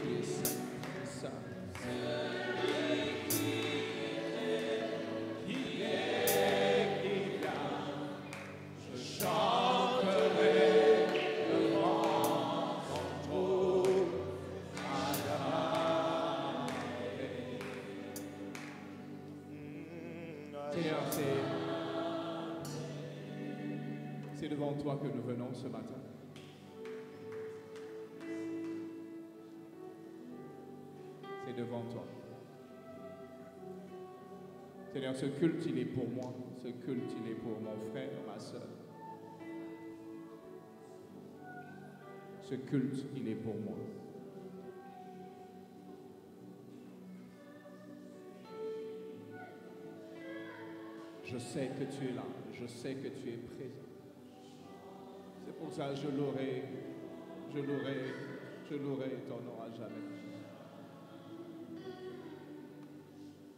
tu es saint, tu es saint. Seigneur, c'est devant toi que nous venons ce matin. C'est devant toi. Seigneur, ce culte, il est pour moi. Ce culte, il est pour mon frère, ma soeur. Ce culte, il est pour moi. Je sais que tu es là. Je sais que tu es présent. C'est pour ça que je louerai ton nom à jamais.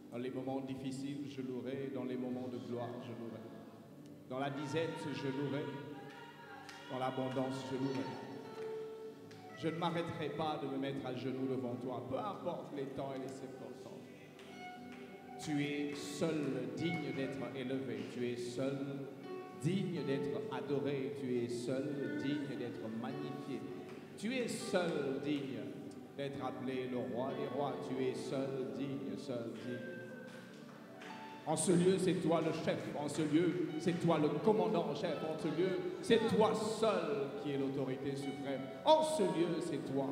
Dans les moments difficiles, je louerai. Dans les moments de gloire, je louerai. Dans la disette, je louerai. Dans l'abondance, je louerai. Je ne m'arrêterai pas de me mettre à genoux devant toi, peu importe les temps et les circonstances. Tu es seul digne d'être élevé. Tu es seul digne d'être adoré. Tu es seul digne d'être magnifié. Tu es seul digne d'être appelé le roi des rois. Tu es seul digne, seul digne. En ce lieu, c'est toi le chef. En ce lieu, c'est toi le commandant en chef. En ce lieu, c'est toi seul qui es l'autorité suprême. En ce lieu, c'est toi.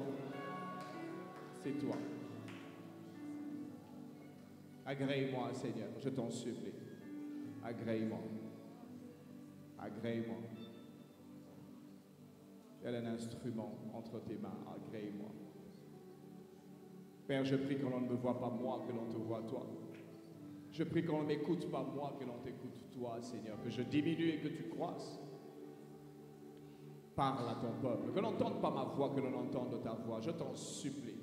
C'est toi. Agrée-moi, Seigneur, je t'en supplie. Agrée-moi. Agrée-moi. Tel un instrument entre tes mains. Agrée-moi. Père, je prie que l'on ne me voit pas moi, que l'on te voit toi. Je prie qu'on ne m'écoute pas moi, que l'on t'écoute toi, Seigneur. Que je diminue et que tu croisses. Parle à ton peuple. Que l'on n'entende pas ma voix, que l'on entende ta voix. Je t'en supplie.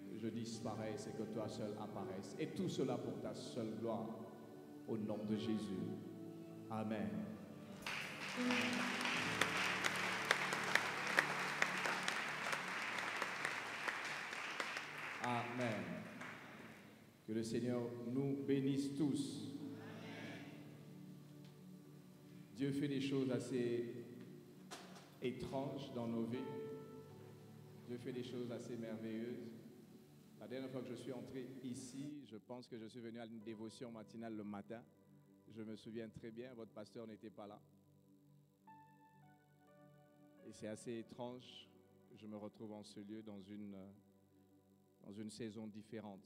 Que je disparaisse et que toi seul apparaisses. Et tout cela pour ta seule gloire. Au nom de Jésus. Amen. Amen. Que le Seigneur nous bénisse tous. Dieu fait des choses assez étranges dans nos vies. Dieu fait des choses assez merveilleuses. La dernière fois que je suis entré ici, je pense que je suis venu à une dévotion matinale le matin. Je me souviens très bien, votre pasteur n'était pas là. Et c'est assez étrange que je me retrouve en ce lieu dans une saison différente.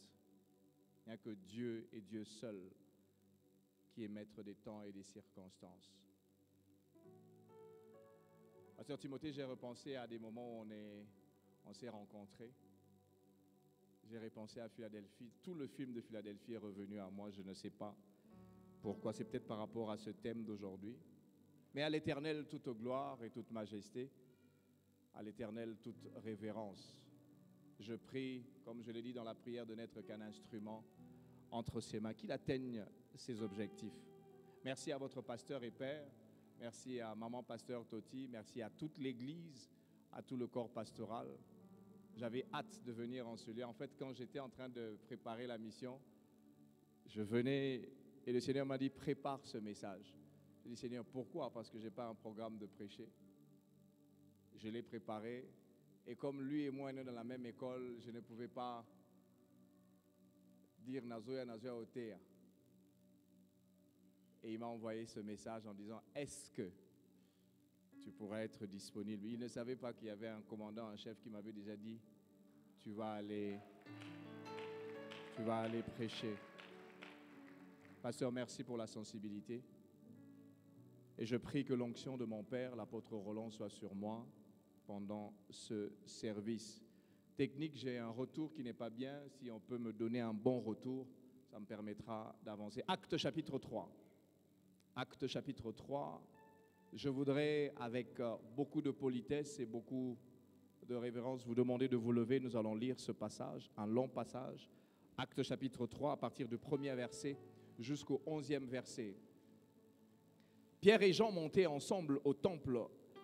Il n'y a que Dieu et Dieu seul qui est maître des temps et des circonstances. Pasteur Timothée, j'ai repensé à des moments où on s'est rencontrés. J'ai repensé à Philadelphie. Tout le film de Philadelphie est revenu à moi, je ne sais pas pourquoi. C'est peut-être par rapport à ce thème d'aujourd'hui. Mais à l'Éternel, toute gloire et toute majesté. À l'Éternel, toute révérence. Je prie, comme je l'ai dit dans la prière, de n'être qu'un instrument entre ses mains, qu'il atteigne ses objectifs. Merci à votre pasteur et père, merci à maman pasteur Toti, merci à toute l'église, à tout le corps pastoral. J'avais hâte de venir en ce lieu. En fait, quand j'étais en train de préparer la mission, je venais et le Seigneur m'a dit, prépare ce message. J'ai dit, Seigneur, pourquoi? Parce que je n'ai pas un programme de prêcher. Je l'ai préparé. Et comme lui et moi, nous dans la même école, je ne pouvais pas dire Nazoya Otea. Et il m'a envoyé ce message en disant, est-ce que tu pourrais être disponible? Il ne savait pas qu'il y avait un commandant, un chef qui m'avait déjà dit, tu vas aller prêcher. Pasteur, merci pour la sensibilité. Et je prie que l'onction de mon père, l'apôtre Roland, soit sur moi pendant ce service. Technique, j'ai un retour qui n'est pas bien. Si on peut me donner un bon retour, ça me permettra d'avancer. Acte chapitre 3. Acte chapitre 3. Je voudrais, avec beaucoup de politesse et beaucoup de révérence, vous demander de vous lever. Nous allons lire ce passage, un long passage. Acte chapitre 3, à partir du premier verset jusqu'au 11e verset. Pierre et Jean montaient ensemble au temple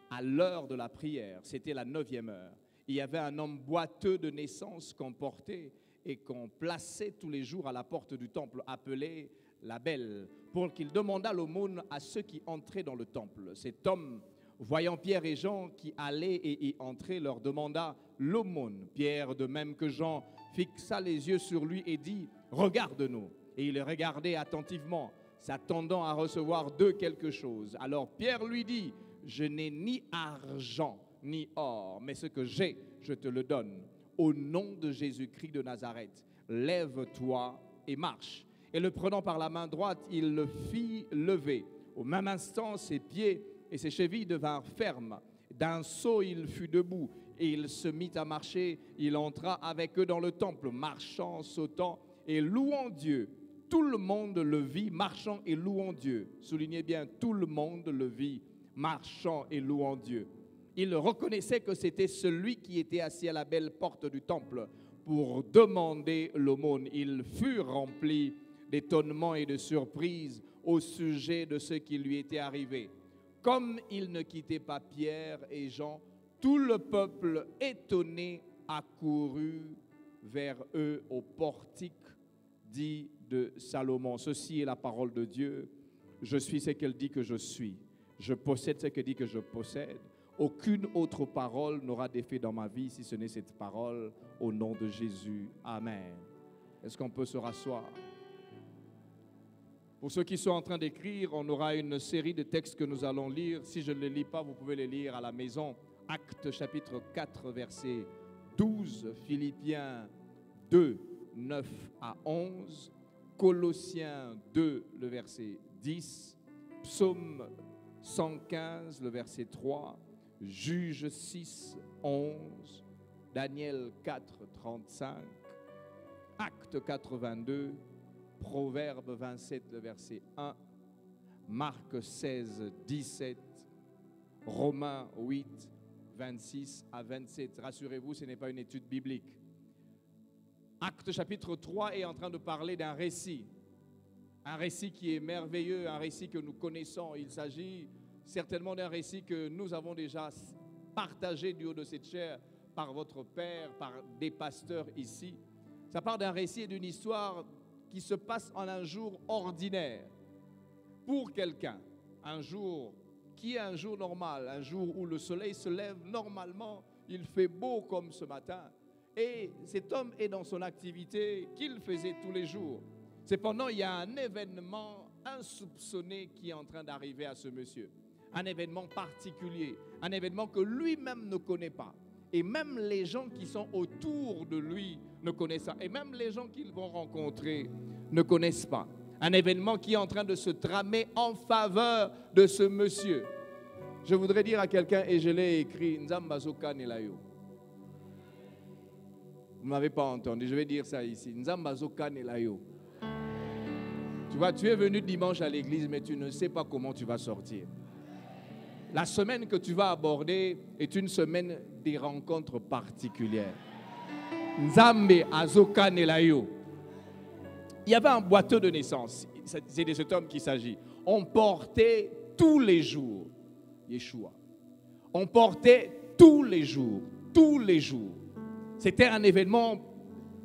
à l'heure de la prière, c'était la 9e heure. Il y avait un homme boiteux de naissance qu'on portait et qu'on plaçait tous les jours à la porte du temple, appelé la Belle, pour qu'il demandât l'aumône à ceux qui entraient dans le temple. Cet homme, voyant Pierre et Jean qui allaient et y entraient, leur demanda l'aumône. Pierre, de même que Jean, fixa les yeux sur lui et dit, « Regarde-nous ». Et il regardait attentivement, s'attendant à recevoir d'eux quelque chose. Alors Pierre lui dit, « Je n'ai ni argent ni or, mais ce que j'ai, je te le donne. Au nom de Jésus-Christ de Nazareth, lève-toi et marche. » Et le prenant par la main droite, il le fit lever. Au même instant, ses pieds et ses chevilles devinrent fermes. D'un saut, il fut debout et il se mit à marcher. Il entra avec eux dans le temple, marchant, sautant et louant Dieu. Tout le monde le vit marchant et louant Dieu. Soulignez bien, tout le monde le vit marchant et louant Dieu. Il reconnaissait que c'était celui qui était assis à la belle porte du temple pour demander l'aumône. Il fut rempli d'étonnement et de surprise au sujet de ce qui lui était arrivé. Comme il ne quittait pas Pierre et Jean, tout le peuple étonné accourut vers eux au portique dit de Salomon. Ceci est la parole de Dieu. Je suis ce qu'elle dit que je suis. Je possède ce qu'elle dit que je possède. Aucune autre parole n'aura d'effet dans ma vie si ce n'est cette parole au nom de Jésus. Amen. Est-ce qu'on peut se rasseoir? Pour ceux qui sont en train d'écrire, on aura une série de textes que nous allons lire. Si je ne les lis pas, vous pouvez les lire à la maison. Actes chapitre 4, verset 12, Philippiens 2, 9 à 11, Colossiens 2, le verset 10, Psaume 115, le verset 3, Juge 6, 11, Daniel 4, 35, Acte 82, Proverbe 27, le verset 1, Marc 16, 17, Romains 8, 26 à 27. Rassurez-vous, ce n'est pas une étude biblique. Acte chapitre 3 est en train de parler d'un récit. Un récit qui est merveilleux, un récit que nous connaissons. Il s'agit certainement d'un récit que nous avons déjà partagé du haut de cette chaire par votre père, par des pasteurs ici. Ça part d'un récit et d'une histoire qui se passe en un jour ordinaire. Pour quelqu'un, un jour qui est un jour normal, un jour où le soleil se lève normalement, il fait beau comme ce matin. Et cet homme est dans son activité qu'il faisait tous les jours. Cependant, il y a un événement insoupçonné qui est en train d'arriver à ce monsieur. Un événement particulier, un événement que lui-même ne connaît pas. Et même les gens qui sont autour de lui ne connaissent pas. Et même les gens qu'ils vont rencontrer ne connaissent pas. Un événement qui est en train de se tramer en faveur de ce monsieur. Je voudrais dire à quelqu'un, et je l'ai écrit, Nzamba Zoka Nelayo. Vous ne m'avez pas entendu, je vais dire ça ici. Nzamba Zoka Nelayo. Tu vois, tu es venu dimanche à l'église, mais tu ne sais pas comment tu vas sortir. La semaine que tu vas aborder est une semaine des rencontres particulières. Nzambe Azoka Nelayo. Il y avait un boiteux de naissance. C'est de cet homme qu'il s'agit. On portait tous les jours Yeshua. On portait tous les jours. Tous les jours. C'était un événement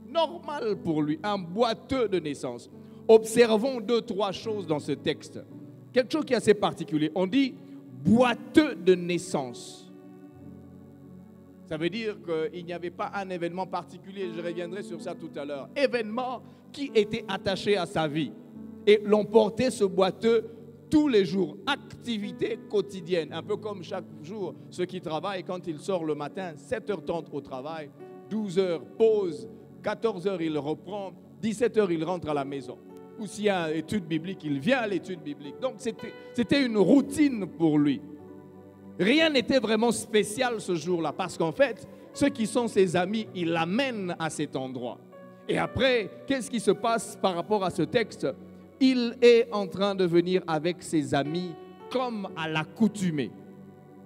normal pour lui. Un boiteux de naissance. Observons 2-3 choses dans ce texte. Quelque chose qui est assez particulier. On dit boiteux de naissance. Ça veut dire qu'il n'y avait pas un événement particulier. Je reviendrai sur ça tout à l'heure. Événement qui était attaché à sa vie. Et l'on portait ce boiteux tous les jours. Activité quotidienne. Un peu comme chaque jour, ceux qui travaillent, quand ils sortent le matin, 7h30 au travail, 12h pause, 14h il reprend, 17h il rentre à la maison. Ou s'il y a une étude biblique, il vient à l'étude biblique. Donc c'était une routine pour lui. Rien n'était vraiment spécial ce jour-là, parce qu'en fait, ceux qui sont ses amis, il l'amène à cet endroit. Et après, qu'est-ce qui se passe par rapport à ce texte? Il est en train de venir avec ses amis comme à l'accoutumée.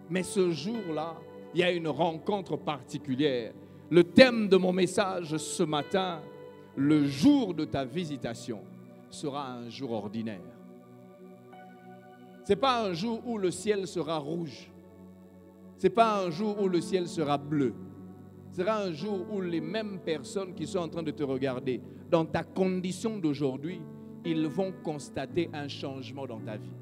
Mais ce jour-là, il y a une rencontre particulière. Le thème de mon message ce matin, le jour de ta visitation, sera un jour ordinaire. Ce n'est pas un jour où le ciel sera rouge. Ce n'est pas un jour où le ciel sera bleu. Ce sera un jour où les mêmes personnes qui sont en train de te regarder, dans ta condition d'aujourd'hui, ils vont constater un changement dans ta vie.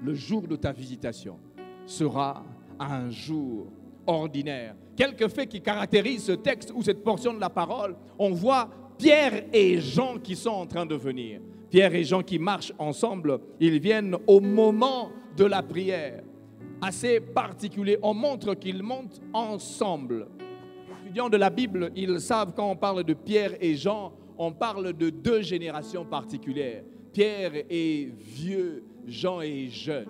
Le jour de ta visitation sera un jour ordinaire. Quelques faits qui caractérisent ce texte ou cette portion de la parole, on voit Pierre et Jean qui sont en train de venir. Pierre et Jean qui marchent ensemble, ils viennent au moment de la prière. Assez particulier, on montre qu'ils montent ensemble. Les étudiants de la Bible, ils savent quand on parle de Pierre et Jean, on parle de 2 générations particulières. Pierre est vieux, Jean est jeune.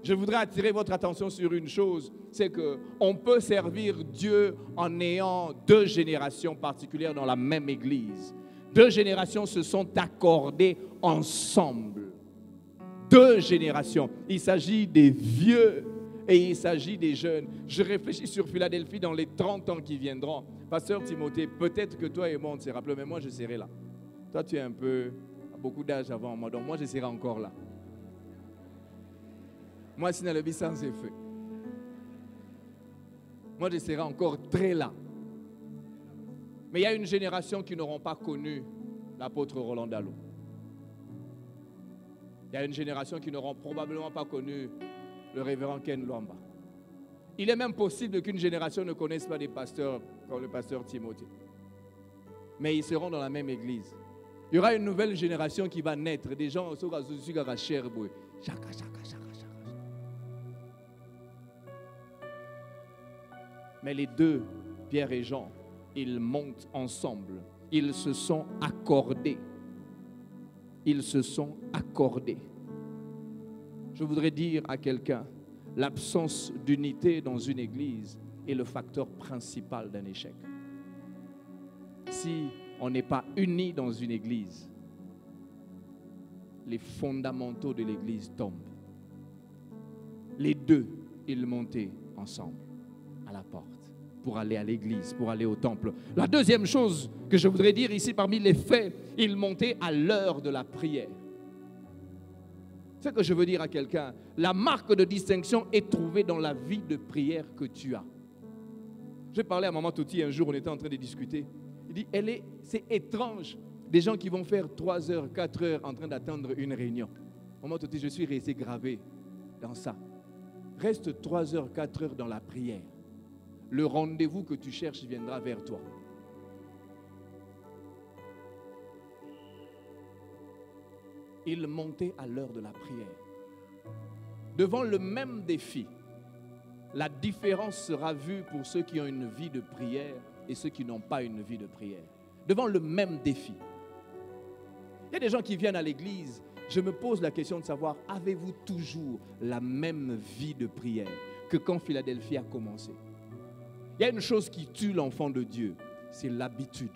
Je voudrais attirer votre attention sur une chose, c'est qu'on peut servir Dieu en ayant 2 générations particulières dans la même église. 2 générations se sont accordées ensemble. 2 générations. Il s'agit des vieux et il s'agit des jeunes. Je réfléchis sur Philadelphie dans les 30 ans qui viendront. Pasteur Timothée, peut-être que toi et moi on ne se rappelle, mais moi je serai là. Toi tu es un peu, beaucoup d'âge avant moi, donc moi je serai encore là. Moi, si le sans effet. Moi, je serai encore très là. Mais il y a une génération qui n'auront pas connu l'apôtre Roland Dallot. Il y a une génération qui n'auront probablement pas connu le révérend Ken Lwamba. Il est même possible qu'une génération ne connaisse pas des pasteurs comme le pasteur Timothée. Mais ils seront dans la même église. Il y aura une nouvelle génération qui va naître. Des gens qui sont à Cherbourg. Chaka. Mais les 2, Pierre et Jean, ils montent ensemble. Ils se sont accordés. Ils se sont accordés. Je voudrais dire à quelqu'un, l'absence d'unité dans une église est le facteur principal d'un échec. Si on n'est pas unis dans une église, les fondamentaux de l'église tombent. Les deux, ils montaient ensemble à la porte pour aller à l'église, pour aller au temple. La deuxième chose que je voudrais dire ici parmi les faits, ils montaient à l'heure de la prière. C'est ce que je veux dire à quelqu'un. La marque de distinction est trouvée dans la vie de prière que tu as. J'ai parlé à Maman Toti un jour, on était en train de discuter. Il dit, c'est étrange, des gens qui vont faire 3 heures, 4 heures en train d'attendre une réunion. Maman Toti, je suis resté gravé dans ça. Reste 3 heures, 4 heures dans la prière. Le rendez-vous que tu cherches viendra vers toi. Il montait à l'heure de la prière. Devant le même défi, la différence sera vue pour ceux qui ont une vie de prière et ceux qui n'ont pas une vie de prière. Devant le même défi. Il y a des gens qui viennent à l'église. Je me pose la question de savoir, avez-vous toujours la même vie de prière que quand Philadelphie a commencé? Il y a une chose qui tue l'enfant de Dieu, c'est l'habitude.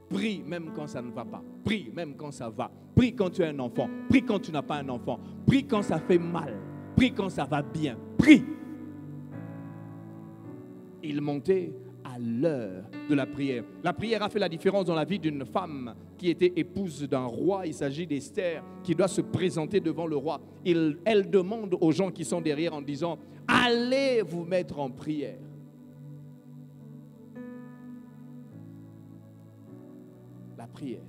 Prie même quand ça ne va pas. Prie même quand ça va. Prie quand tu as un enfant. Prie quand tu n'as pas un enfant. Prie quand ça fait mal. Prie quand ça va bien. Prie. Il montait à l'heure de la prière. La prière a fait la différence dans la vie d'une femme qui était épouse d'un roi. Il s'agit d'Esther qui doit se présenter devant le roi. Elle demande aux gens qui sont derrière en disant « Allez vous mettre en prière ». La prière,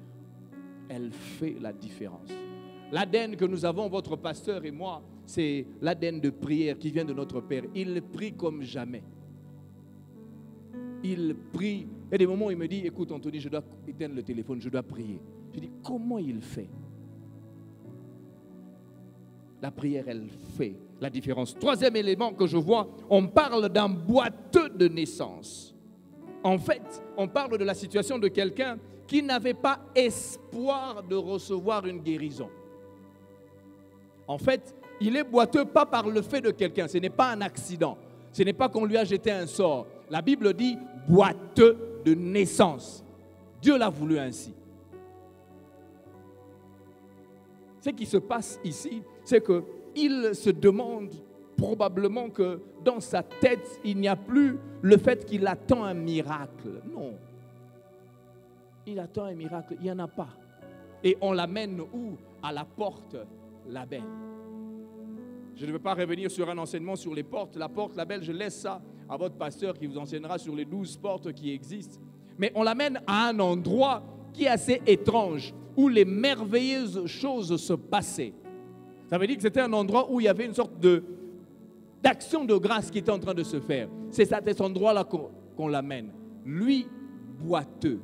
elle fait la différence. L'ADN que nous avons, votre pasteur et moi, c'est l'ADN de prière qui vient de notre Père. Il prie comme jamais. Il prie. Il y a des moments où il me dit, écoute Anthony, je dois éteindre le téléphone, je dois prier. Je dis, comment il fait? La prière, elle fait la différence. Troisième élément que je vois, on parle d'un boiteux de naissance. En fait, on parle de la situation de quelqu'un qui n'avait pas espoir de recevoir une guérison. En fait, il est boiteux pas par le fait de quelqu'un, ce n'est pas un accident, ce n'est pas qu'on lui a jeté un sort. La Bible dit boiteux de naissance. Dieu l'a voulu ainsi. Ce qui se passe ici, c'est qu'il se demande probablement que dans sa tête, il n'y a plus le fait qu'il attend un miracle. Non. Il attend un miracle, il n'y en a pas. Et on l'amène où? À la porte Labelle. Je ne veux pas revenir sur un enseignement sur les portes. La porte Labelle, je laisse ça à votre pasteur qui vous enseignera sur les 12 portes qui existent. Mais on l'amène à un endroit qui est assez étrange, où les merveilleuses choses se passaient. Ça veut dire que c'était un endroit où il y avait une sorte d'action de grâce qui était en train de se faire. C'est à cet endroit-là qu'on l'amène. Lui, boiteux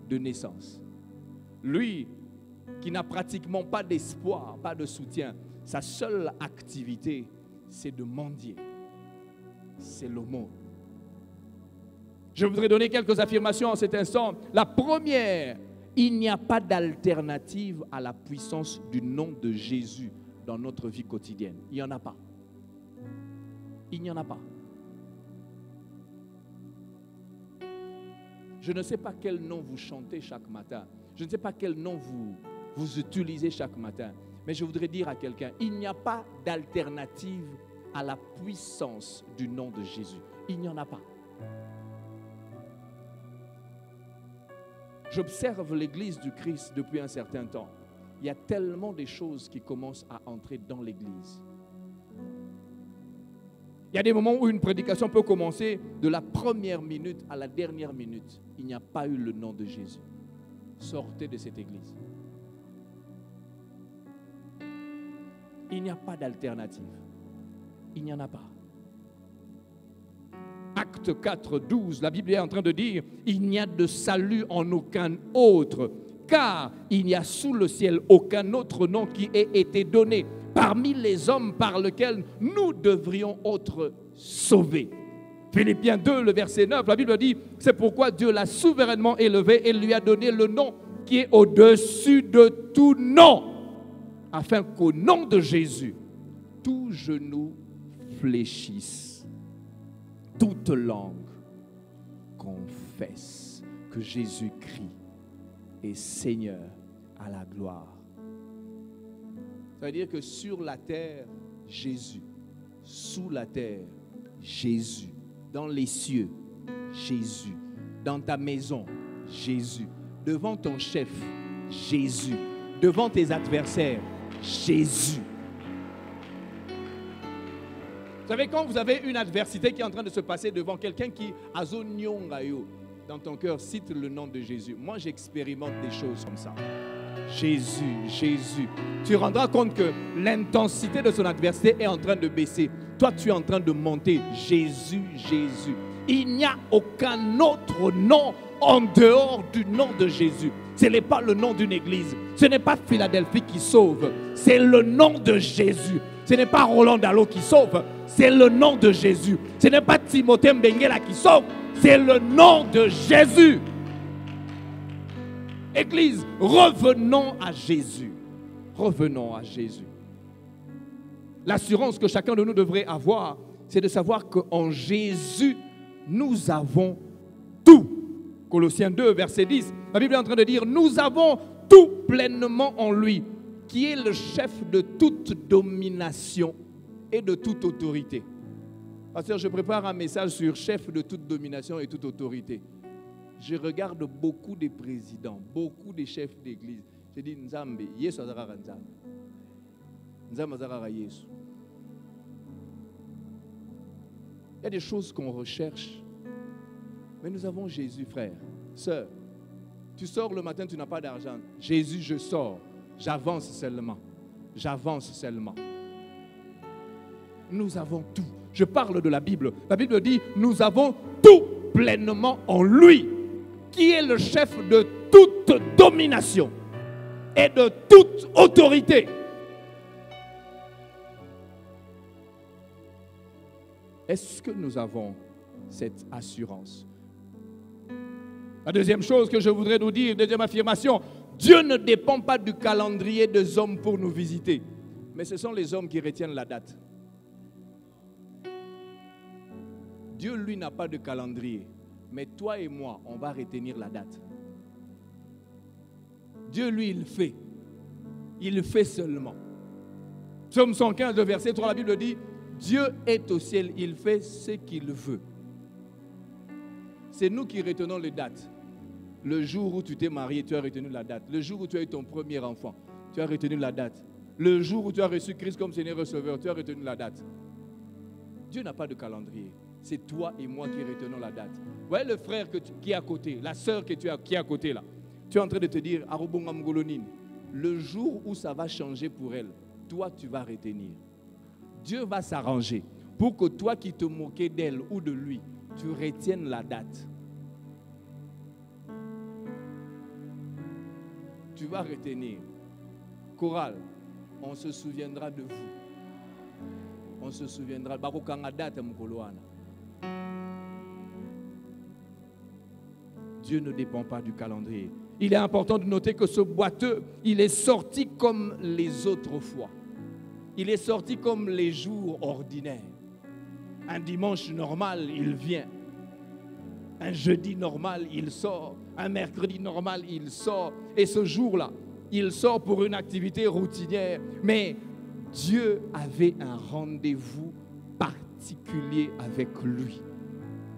de naissance. Lui, qui n'a pratiquement pas d'espoir, pas de soutien, sa seule activité, c'est de mendier. C'est l'aumône. Je voudrais donner quelques affirmations en cet instant. La première, il n'y a pas d'alternative à la puissance du nom de Jésus dans notre vie quotidienne. Il n'y en a pas. Il n'y en a pas. Je ne sais pas quel nom vous chantez chaque matin. Je ne sais pas quel nom vous utilisez chaque matin. Mais je voudrais dire à quelqu'un, il n'y a pas d'alternative à la puissance du nom de Jésus. Il n'y en a pas. J'observe l'Église du Christ depuis un certain temps. Il y a tellement de choses qui commencent à entrer dans l'Église. Il y a des moments où une prédication peut commencer de la première minute à la dernière minute. Il n'y a pas eu le nom de Jésus. Sortez de cette église. Il n'y a pas d'alternative. Il n'y en a pas. Acte 4, 12, la Bible est en train de dire « Il n'y a de salut en aucun autre, car il n'y a sous le ciel aucun autre nom qui ait été donné parmi les hommes par lequel nous devrions être sauver. Philippiens 2, le verset 9, la Bible dit, c'est pourquoi Dieu l'a souverainement élevé et lui a donné le nom qui est au-dessus de tout nom, afin qu'au nom de Jésus, tout genou fléchisse, toute langue confesse que Jésus-Christ est Seigneur à la gloire. Ça veut dire que sur la terre, Jésus. Sous la terre, Jésus. Dans les cieux, Jésus. Dans ta maison, Jésus. Devant ton chef, Jésus. Devant tes adversaires, Jésus. Vous savez, quand vous avez une adversité qui est en train de se passer devant quelqu'un qui a zonyongayo, dans ton cœur, cite le nom de Jésus. Moi, j'expérimente des choses comme ça. Jésus, Jésus. Tu rendras compte que l'intensité de son adversité est en train de baisser. Toi, tu es en train de monter. Jésus, Jésus. Il n'y a aucun autre nom en dehors du nom de Jésus. Ce n'est pas le nom d'une église. Ce n'est pas Philadelphie qui sauve. C'est le nom de Jésus. Ce n'est pas Roland Dallot qui sauve. C'est le nom de Jésus. Ce n'est pas Timothée Mbengela qui sauve. C'est le nom de Jésus. Église, revenons à Jésus. Revenons à Jésus. L'assurance que chacun de nous devrait avoir, c'est de savoir qu'en Jésus, nous avons tout. Colossiens 2, verset 10, la Bible est en train de dire, nous avons tout pleinement en lui, qui est le chef de toute domination et de toute autorité. Pasteur, je prépare un message sur chef de toute domination et toute autorité. Je regarde beaucoup de présidents, beaucoup de chefs d'église. Je dis, Nzambe, Yesu azarara Nzambe. Nzambe azarara Yesu. Il y a des choses qu'on recherche. Mais nous avons Jésus, frère, sœur. Tu sors le matin, tu n'as pas d'argent. Jésus, je sors. J'avance seulement. J'avance seulement. Nous avons tout. Je parle de la Bible. La Bible dit, nous avons tout pleinement en lui, qui est le chef de toute domination et de toute autorité. Est-ce que nous avons cette assurance? La deuxième chose que je voudrais nous dire, deuxième affirmation, Dieu ne dépend pas du calendrier des hommes pour nous visiter, mais ce sont les hommes qui retiennent la date. Dieu, lui, n'a pas de calendrier, mais toi et moi, on va retenir la date. Dieu, lui, il fait. Il fait seulement. Psaume 115, le verset 3, la Bible dit, Dieu est au ciel, il fait ce qu'il veut. C'est nous qui retenons les dates. Le jour où tu t'es marié, tu as retenu la date. Le jour où tu as eu ton premier enfant, tu as retenu la date. Le jour où tu as reçu Christ comme Seigneur et Sauveur, tu as retenu la date. Dieu n'a pas de calendrier. C'est toi et moi qui retenons la date. Vous voyez le frère qui est à côté, la sœur qui est à côté là. Tu es en train de te dire, le jour où ça va changer pour elle, toi tu vas retenir. Dieu va s'arranger pour que toi qui te moquais d'elle ou de lui, tu retiennes la date. Tu vas retenir. Chorale, on se souviendra de vous. On se souviendra. Dieu ne dépend pas du calendrier. Il est important de noter que ce boiteux, il est sorti comme les autres fois. Il est sorti comme les jours ordinaires. Un dimanche normal, il vient. Un jeudi normal, il sort. Un mercredi normal, il sort. Et ce jour-là, il sort pour une activité routinière. Mais Dieu avait un rendez-vous particulier avec lui.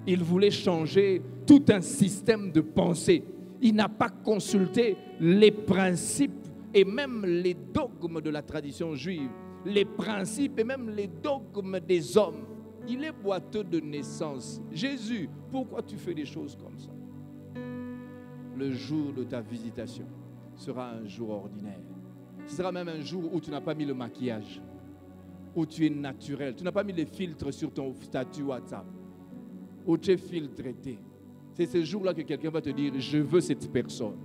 Il voulait changer tout un système de pensée. Il n'a pas consulté les principes et même les dogmes de la tradition juive, les principes et même les dogmes des hommes. Il est boiteux de naissance. Jésus, pourquoi tu fais des choses comme ça? Le jour de ta visitation sera un jour ordinaire. Ce sera même un jour où tu n'as pas mis le maquillage, où tu es naturel. Tu n'as pas mis les filtres sur ton statut WhatsApp, où tu es filtré. C'est ce jour-là que quelqu'un va te dire, je veux cette personne.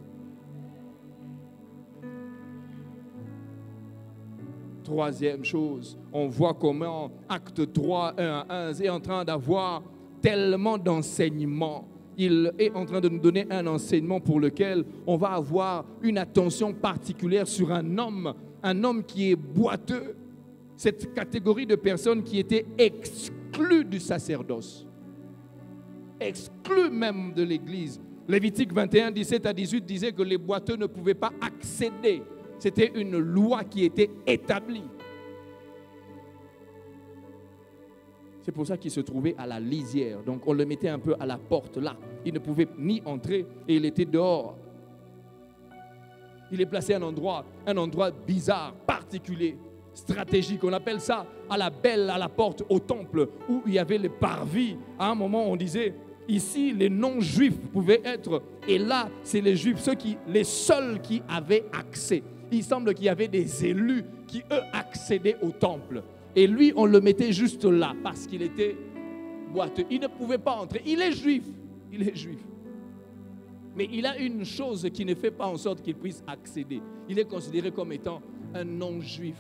Troisième chose, on voit comment Acte 3, 1 à 1 est en train d'avoir tellement d'enseignements. Il est en train de nous donner un enseignement pour lequel on va avoir une attention particulière sur un homme qui est boiteux, cette catégorie de personnes qui étaient exclues du sacerdoce, exclues même de l'Église. Lévitique 21, 17 à 18 disait que les boiteux ne pouvaient pas accéder. C'était une loi qui était établie. C'est pour ça qu'il se trouvait à la lisière. Donc on le mettait un peu à la porte là. Il ne pouvait ni entrer et il était dehors. Il est placé à un endroit bizarre, particulier, stratégique. On appelle ça à la porte au temple où il y avait les parvis. À un moment on disait, ici les non-juifs pouvaient être. Et là c'est les juifs, les seuls qui avaient accès. Il semble qu'il y avait des élus qui, eux, accédaient au temple. Et lui, on le mettait juste là parce qu'il était boiteux. Il ne pouvait pas entrer. Il est juif. Mais il a une chose qui ne fait pas en sorte qu'il puisse accéder. Il est considéré comme étant un non-juif.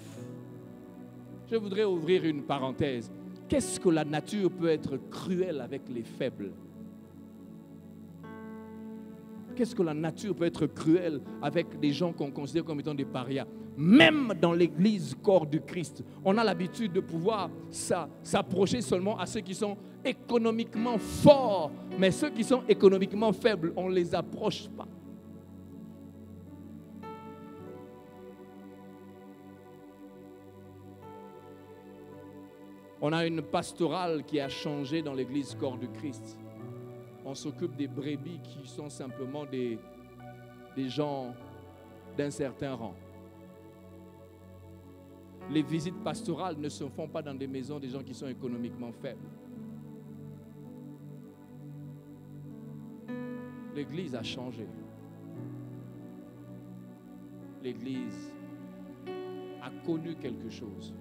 Je voudrais ouvrir une parenthèse. Qu'est-ce que la nature peut être cruelle avec les faibles? Qu'est-ce que la nature peut être cruelle avec des gens qu'on considère comme étant des parias? Même dans l'église corps du Christ, on a l'habitude de pouvoir s'approcher seulement à ceux qui sont économiquement forts. Mais ceux qui sont économiquement faibles, on ne les approche pas. On a une pastorale qui a changé dans l'église corps du Christ. On s'occupe des brebis qui sont simplement des gens d'un certain rang. Les visites pastorales ne se font pas dans des maisons des gens qui sont économiquement faibles. L'église a changé. L'église a connu quelque chose.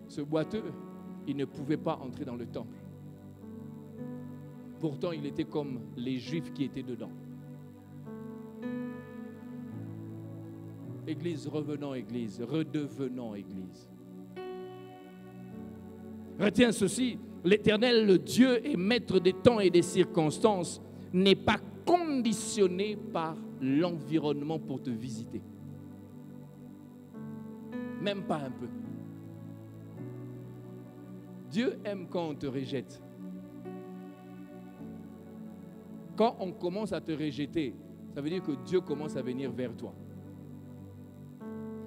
Ce boiteux, il ne pouvait pas entrer dans le temple. Pourtant, il était comme les Juifs qui étaient dedans. Église, revenons Église, redevenons Église. Retiens ceci, l'Éternel, le Dieu et maître des temps et des circonstances, n'est pas conditionné par l'environnement pour te visiter. Même pas un peu. Dieu aime quand on te rejette. Quand on commence à te rejeter, ça veut dire que Dieu commence à venir vers toi.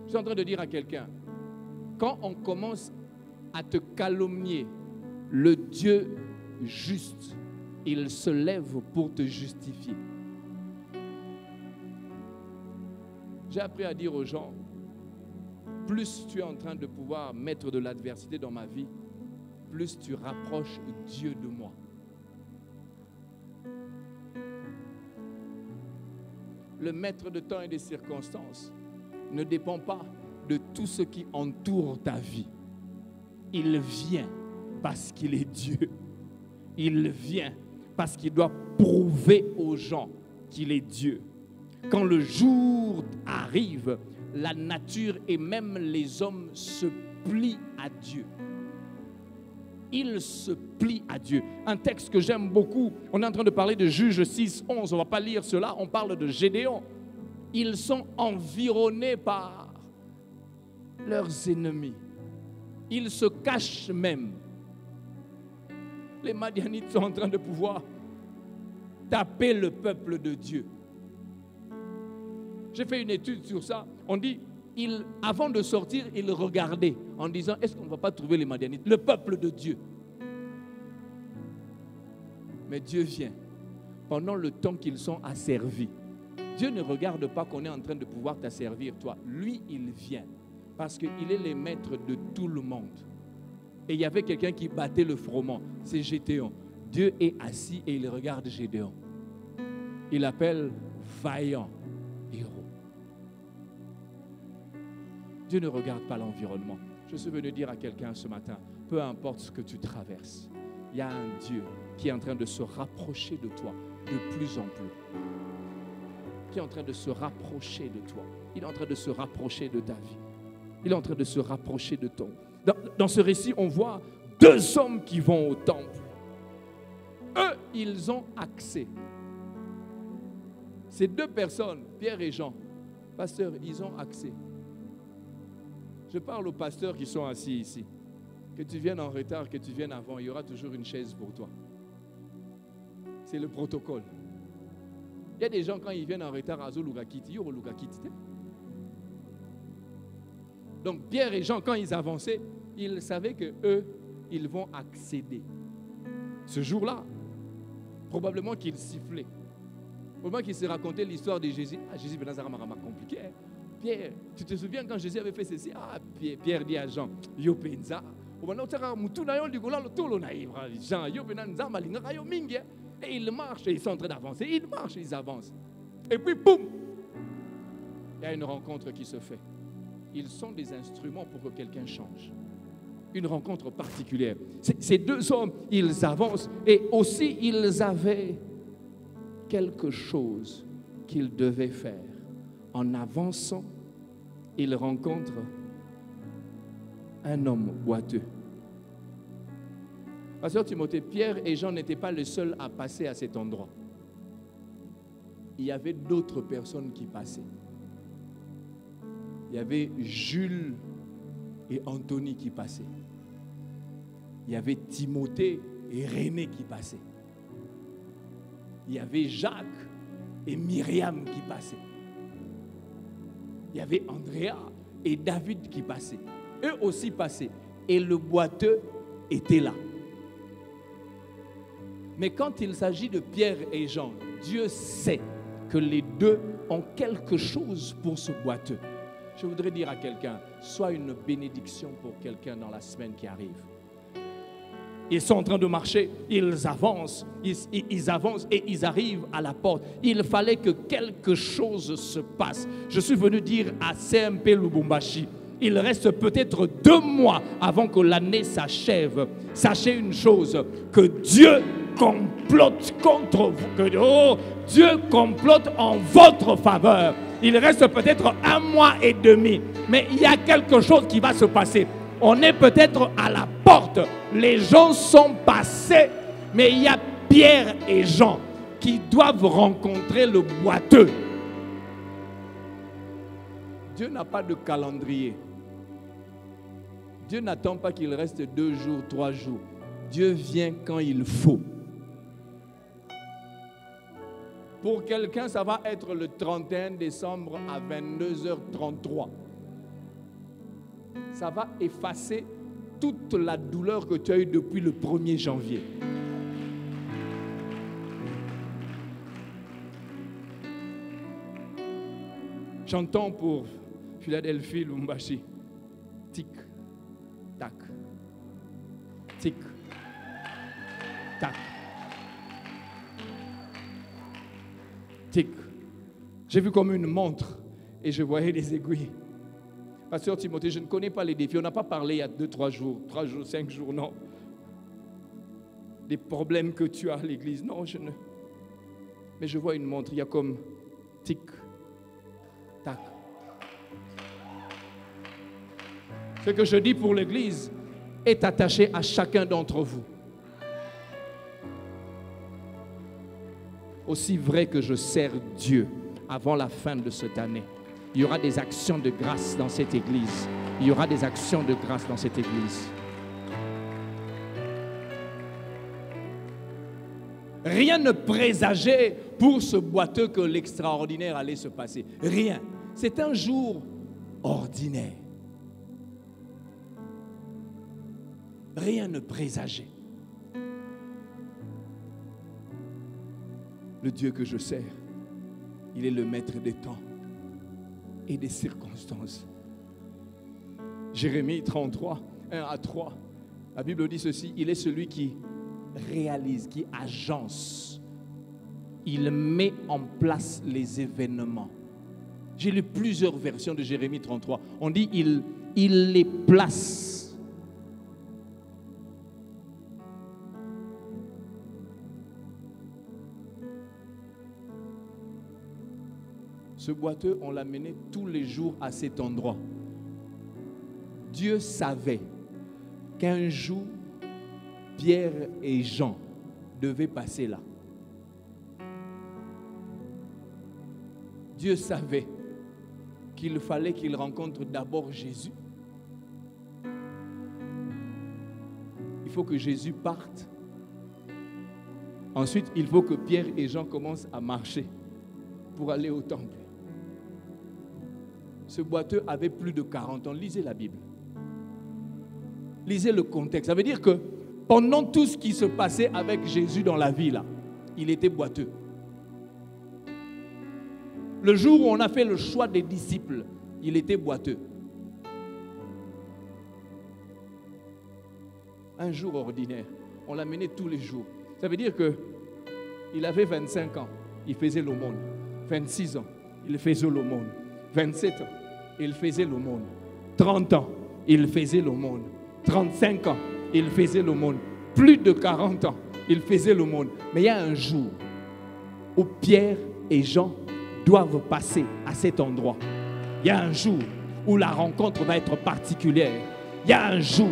Je suis en train de dire à quelqu'un, quand on commence à te calomnier, le Dieu juste, il se lève pour te justifier. J'ai appris à dire aux gens, plus tu es en train de pouvoir mettre de l'adversité dans ma vie, plus tu rapproches Dieu de moi. Le maître de temps et des circonstances ne dépend pas de tout ce qui entoure ta vie. Il vient parce qu'il est Dieu. Il vient parce qu'il doit prouver aux gens qu'il est Dieu. Quand le jour arrive, la nature et même les hommes se plient à Dieu. Ils se plient à Dieu. Un texte que j'aime beaucoup, on est en train de parler de Juges 6, 11, on ne va pas lire cela, on parle de Gédéon. Ils sont environnés par leurs ennemis. Ils se cachent même. Les Madianites sont en train de pouvoir taper le peuple de Dieu. J'ai fait une étude sur ça. On dit, avant de sortir, ils regardaient en disant, est-ce qu'on ne va pas trouver les Madianites, le peuple de Dieu? Mais Dieu vient pendant le temps qu'ils sont asservis. Dieu ne regarde pas qu'on est en train de pouvoir t'asservir, toi. Lui, il vient parce qu'il est le maître de tout le monde. Et il y avait quelqu'un qui battait le froment, c'est Gédéon. Dieu est assis et il regarde Gédéon. Il appelle vaillant héros. Dieu ne regarde pas l'environnement. Je suis venu dire à quelqu'un ce matin, peu importe ce que tu traverses, il y a un Dieu qui est en train de se rapprocher de toi de plus en plus. qui est en train de se rapprocher de toi. Il est en train de se rapprocher de ta vie. Il est en train de se rapprocher de ton. Dans ce récit, on voit deux hommes qui vont au temple. Eux, ils ont accès. Ces deux personnes, Pierre et Jean, pasteur, ils ont accès. Je parle aux pasteurs qui sont assis ici. Que tu viennes en retard, que tu viennes avant, il y aura toujours une chaise pour toi. C'est le protocole. Il y a des gens, quand ils viennent en retard à Zolugakiti, Yorolugakiti. Donc Pierre et Jean, quand ils avançaient, ils savaient qu'eux, ils vont accéder. Ce jour-là, probablement qu'ils sifflaient. Probablement qu'ils se racontaient l'histoire de Jésus. Ah, Jésus, c'est compliqué. Hein? Pierre, tu te souviens quand Jésus avait fait ceci? Ah, Pierre dit à Jean, Yo penza. Et ils marchent et ils sont en train d'avancer. Ils marchent, ils avancent. Et puis, boum! Il y a une rencontre qui se fait. Ils sont des instruments pour que quelqu'un change. Une rencontre particulière. Ces deux hommes, ils avancent et aussi ils avaient quelque chose qu'ils devaient faire. En avançant, ils rencontrent un homme boiteux. Pasteur Timothée, Pierre et Jean n'étaient pas les seuls à passer à cet endroit. Il y avait d'autres personnes qui passaient. Il y avait Jules et Anthony qui passaient. Il y avait Timothée et René qui passaient. Il y avait Jacques et Myriam qui passaient. Il y avait Andrea et David qui passaient. Eux aussi passaient. Et le boiteux était là. Mais quand il s'agit de Pierre et Jean, Dieu sait que les deux ont quelque chose pour ce boiteux. Je voudrais dire à quelqu'un, sois une bénédiction pour quelqu'un dans la semaine qui arrive. Ils sont en train de marcher, ils avancent et ils arrivent à la porte. Il fallait que quelque chose se passe. Je suis venu dire à CMP Lubumbashi, il reste peut-être 2 mois avant que l'année s'achève. Sachez une chose, que Dieu complote contre vous, que Dieu complote en votre faveur. Il reste peut-être 1 mois et demi, mais il y a quelque chose qui va se passer. On est peut-être à la porte, les gens sont passés, mais il y a Pierre et Jean qui doivent rencontrer le boiteux. Dieu n'a pas de calendrier. Dieu n'attend pas qu'il reste 2 jours, 3 jours. Dieu vient quand il faut. Pour quelqu'un, ça va être le 31 décembre à 22h33. Ça va effacer toute la douleur que tu as eue depuis le 1er janvier. Chantons pour Philadelphie Lumbashi. Tic, tac. Tic, tac. Tic. J'ai vu comme une montre et je voyais les aiguilles. Pasteur Timothée, je ne connais pas les défis. On n'a pas parlé il y a 2, 3 jours, 3 jours, 5 jours, non. Des problèmes que tu as à l'église, non, je ne. Mais je vois une montre, il y a comme tic, tac. Ce que je dis pour l'église est attaché à chacun d'entre vous. Aussi vrai que je sers Dieu avant la fin de cette année, il y aura des actions de grâce dans cette église. Il y aura des actions de grâce dans cette église. Rien ne présageait pour ce boiteux que l'extraordinaire allait se passer. Rien. C'est un jour ordinaire. Rien ne présageait. Le Dieu que je sers, il est le maître des temps et des circonstances. Jérémie 33, 1 à 3. La Bible dit ceci, il est celui qui réalise, qui agence. Il met en place les événements. J'ai lu plusieurs versions de Jérémie 33. On dit il les place. Ce boiteux, on l'amenait tous les jours à cet endroit. Dieu savait qu'un jour, Pierre et Jean devaient passer là. Dieu savait qu'il fallait qu'il rencontre d'abord Jésus. Il faut que Jésus parte. Ensuite, il faut que Pierre et Jean commencent à marcher pour aller au temple. Ce boiteux avait plus de 40 ans. Lisez la Bible. Lisez le contexte. Ça veut dire que pendant tout ce qui se passait avec Jésus dans la vie, là, il était boiteux. Le jour où on a fait le choix des disciples, il était boiteux. Un jour ordinaire, on l'amenait tous les jours. Ça veut dire qu'il avait 25 ans, il faisait l'aumône. 26 ans, il faisait l'aumône. 27 ans, il faisait l'aumône. 30 ans, il faisait l'aumône. 35 ans, il faisait l'aumône. Plus de 40 ans, il faisait l'aumône. Mais il y a un jour où Pierre et Jean doivent passer à cet endroit. Il y a un jour où la rencontre va être particulière. Il y a un jour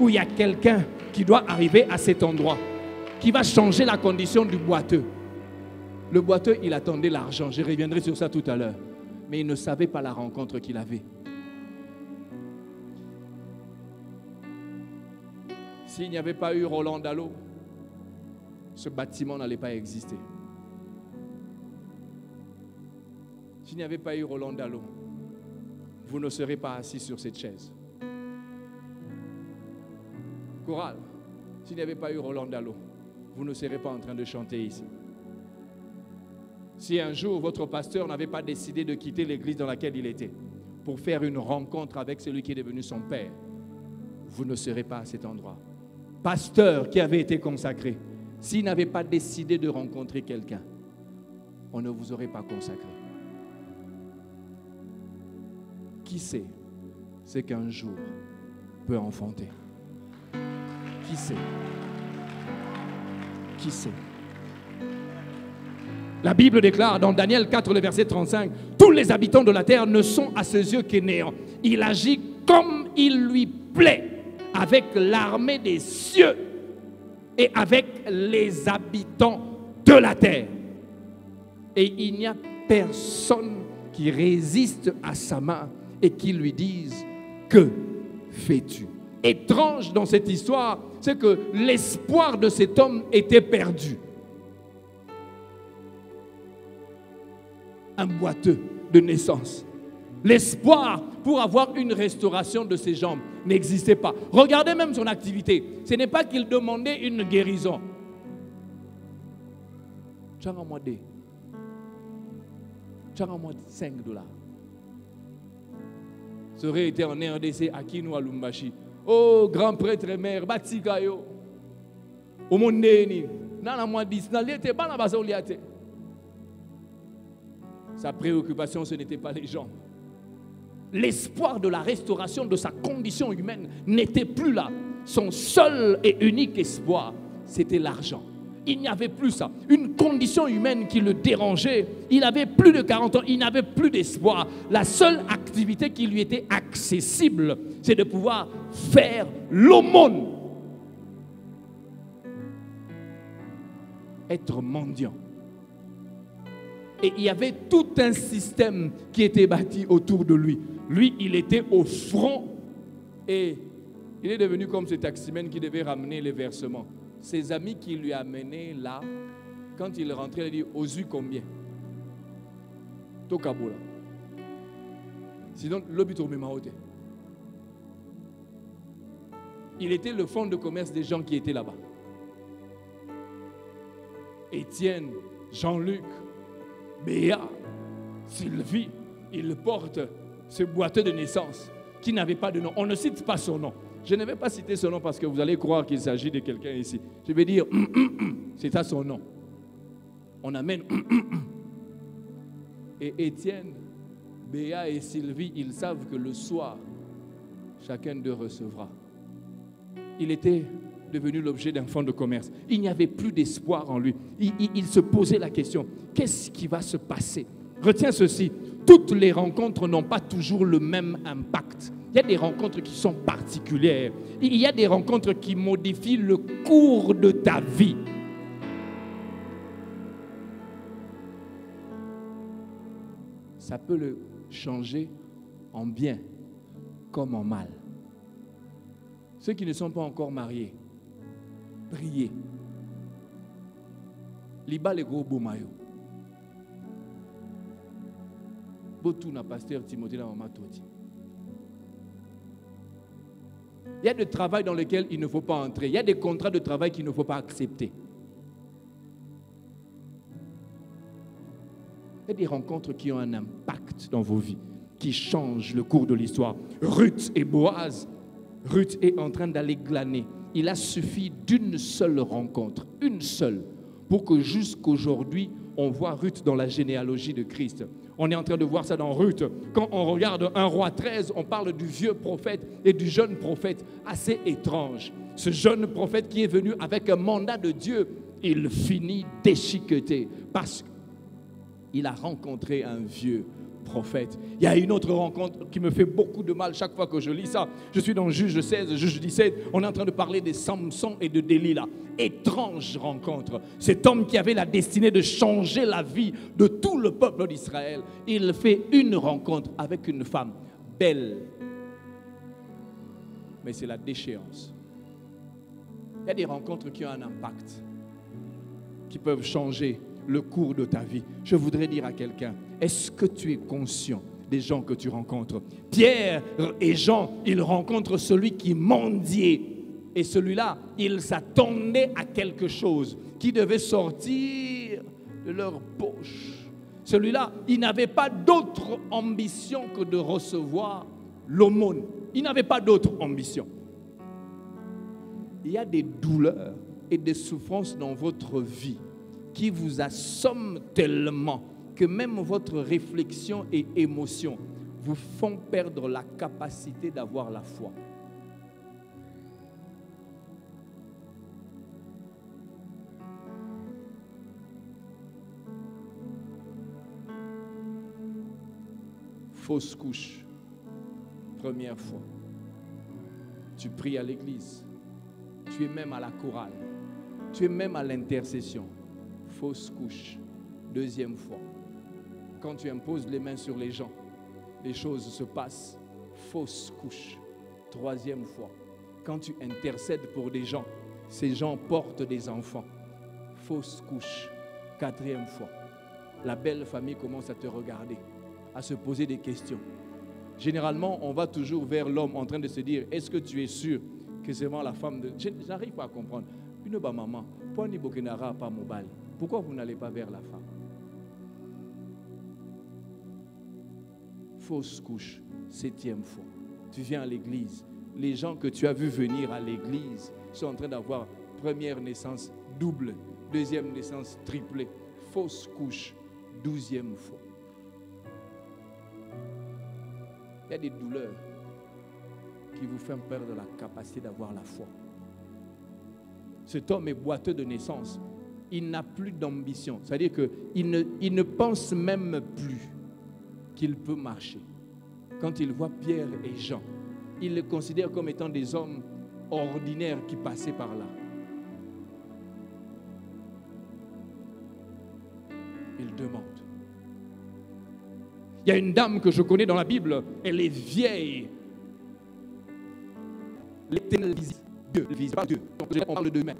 où il y a quelqu'un qui doit arriver à cet endroit, qui va changer la condition du boiteux. Le boiteux, il attendait l'argent. Je reviendrai sur ça tout à l'heure. Mais il ne savait pas la rencontre qu'il avait. S'il n'y avait pas eu Roland Dallot, ce bâtiment n'allait pas exister. S'il n'y avait pas eu Roland Dallot, vous ne serez pas assis sur cette chaise. Chorale, s'il n'y avait pas eu Roland Dallot, vous ne serez pas en train de chanter ici. Si un jour votre pasteur n'avait pas décidé de quitter l'église dans laquelle il était pour faire une rencontre avec celui qui est devenu son père, vous ne serez pas à cet endroit. Pasteur qui avait été consacré, s'il n'avait pas décidé de rencontrer quelqu'un, on ne vous aurait pas consacré. Qui sait ce qu'un jour peut enfanter? Qui sait? Qui sait? La Bible déclare dans Daniel 4, le verset 35, « Tous les habitants de la terre ne sont à ses yeux que néants. Il agit comme il lui plaît avec l'armée des cieux et avec les habitants de la terre. Et il n'y a personne qui résiste à sa main et qui lui dise, que fais-tu » Étrange dans cette histoire, c'est que l'espoir de cet homme était perdu. Un boiteux de naissance. L'espoir pour avoir une restauration de ses jambes n'existait pas. Regardez même son activité. Ce n'est pas qu'il demandait une guérison. Tchanga-moi 5 $. Ça aurait été en RDC à Kinou à Lumbashi. Oh, grand prêtre et mère, Batikayo. Au monde ni. Nana moi 10. Sa préoccupation, ce n'était pas les gens. L'espoir de la restauration de sa condition humaine n'était plus là. Son seul et unique espoir, c'était l'argent. Il n'y avait plus ça. Une condition humaine qui le dérangeait. Il avait plus de 40 ans, il n'avait plus d'espoir. La seule activité qui lui était accessible, c'est de pouvoir faire l'aumône. Être mendiant. Et il y avait tout un système qui était bâti autour de lui. Lui, il était au front et il est devenu comme ce taximène qui devait ramener les versements. Ses amis qui lui amenaient là, quand il rentrait, il dit, Ozu combien? Tokabola. Sinon, l'obito mémaote. Il était le fonds de commerce des gens qui étaient là-bas. Étienne, Jean-Luc, Béa, Sylvie, il porte ce boiteux de naissance qui n'avait pas de nom. On ne cite pas son nom. Je ne vais pas citer son nom parce que vous allez croire qu'il s'agit de quelqu'un ici. Je vais dire, c'est ça son nom. On amène. Et Étienne, Béa et Sylvie, ils savent que le soir, chacun d'eux recevra. Il était devenu l'objet d'un fonds de commerce. Il n'y avait plus d'espoir en lui. Il se posait la question, qu'est-ce qui va se passer Retiens ceci, toutes les rencontres n'ont pas toujours le même impact. Il y a des rencontres qui sont particulières. Il y a des rencontres qui modifient le cours de ta vie. Ça peut le changer en bien comme en mal. Ceux qui ne sont pas encore mariés, priez. Liba le gros beau maillot. Botou na pasteur Timothée na maman Toti. Il y a des travaux dans lesquels il ne faut pas entrer. Il y a des contrats de travail qu'il ne faut pas accepter. Il y a des rencontres qui ont un impact dans vos vies, qui changent le cours de l'histoire. Ruth et Boaz. Ruth est en train d'aller glaner. Il a suffi d'une seule rencontre, une seule, pour que jusqu'aujourd'hui, on voit Ruth dans la généalogie de Christ. On est en train de voir ça dans Ruth. Quand on regarde 1 Roi 13, on parle du vieux prophète et du jeune prophète, assez étrange. Ce jeune prophète qui est venu avec un mandat de Dieu, il finit déchiqueté parce qu'il a rencontré un vieux prophète. Il y a une autre rencontre qui me fait beaucoup de mal chaque fois que je lis ça. Je suis dans Juge 16, Juge 17. On est en train de parler de Samson et de Delilah. Étrange rencontre. Cet homme qui avait la destinée de changer la vie de tout le peuple d'Israël, il fait une rencontre avec une femme belle. Mais c'est la déchéance. Il y a des rencontres qui ont un impact, qui peuvent changer le cours de ta vie. Je voudrais dire à quelqu'un, est-ce que tu es conscient des gens que tu rencontres? Pierre et Jean, ils rencontrent celui qui mendiait. Et celui-là, il s'attendait à quelque chose qui devait sortir de leur poche. Celui-là, il n'avait pas d'autre ambition que de recevoir l'aumône. Il n'avait pas d'autre ambition. Il y a des douleurs et des souffrances dans votre vie qui vous assomment tellement que même votre réflexion et émotion vous font perdre la capacité d'avoir la foi. Fausse couche, première fois. Tu pries à l'église, tu es même à la chorale, tu es même à l'intercession. Fausse couche, deuxième fois. Quand tu imposes les mains sur les gens, les choses se passent. Fausse couche, troisième fois. Quand tu intercèdes pour des gens, ces gens portent des enfants. Fausse couche, quatrième fois. La belle famille commence à te regarder, à se poser des questions. Généralement, on va toujours vers l'homme en train de se dire, est-ce que tu es sûr que c'est vraiment la femme de... Je n'arrive pas à comprendre. Une maman, pourquoi vous n'allez pas vers la femme? Fausse couche, septième fois. Tu viens à l'église. Les gens que tu as vus venir à l'église sont en train d'avoir première naissance double, deuxième naissance triplée. Fausse couche, douzième fois. Il y a des douleurs qui vous font perdre la capacité d'avoir la foi. Cet homme est boiteux de naissance. Il n'a plus d'ambition. C'est-à-dire qu'il ne pense même plus qu'il peut marcher. Quand il voit Pierre et Jean, il les considère comme étant des hommes ordinaires qui passaient par là. Il demande. Il y a une dame que je connais dans la Bible, elle est vieille. L'Éternel visite Dieu, ne visite pas Dieu. Donc on parle de même.